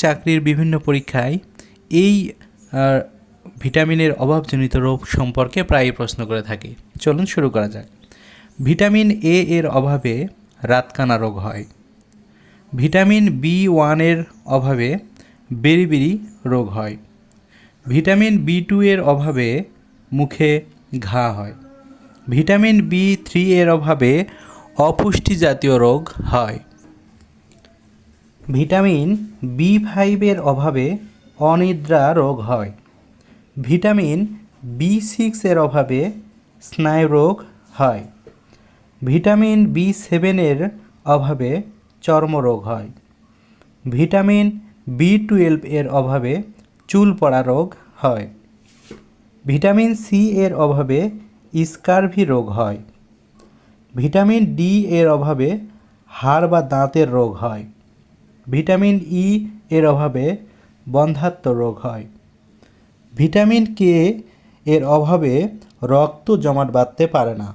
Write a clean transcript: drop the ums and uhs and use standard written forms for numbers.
চাকরির বিভিন্ন পরীক্ষায় এই ভিটামিনের অভাবজনিত রোগ সম্পর্কে প্রায়ই প্রশ্ন করে থাকে। চলুন শুরু করা যাক। ভিটামিন এ এর অভাবে রাতকানা রোগ হয়। ভিটামিন B1 এর অভাবে বেরিবেরি রোগ হয়। ভিটামিন B2 এর অভাবে মুখে ঘা হয়। ভিটামিন B3 এর অভাবে অপুষ্টি জাতীয় রোগ হয়। ভিটামিন B5 এর অভাবে অনিদ্রা রোগ হয়। ভিটামিন B6 এর অভাবে স্নায়ুরোগ হয়। ভিটামিন B7 এর অভাবে চর্মরোগ হয়। ভিটামিন B12 এর অভাবে চুল পড়া রোগ হয়। ভিটামিন সি এর অভাবে স্কার্ভি রোগ হয়। ভিটামিন ডি এর অভাবে হাড় বা দাঁতের রোগ হয়। ভিটামিন ই এর অভাবে বন্ধ্যাত্ব রোগ হয়। ভিটামিন কে এর অভাবে রক্ত জমাট বাঁধতে পারে না।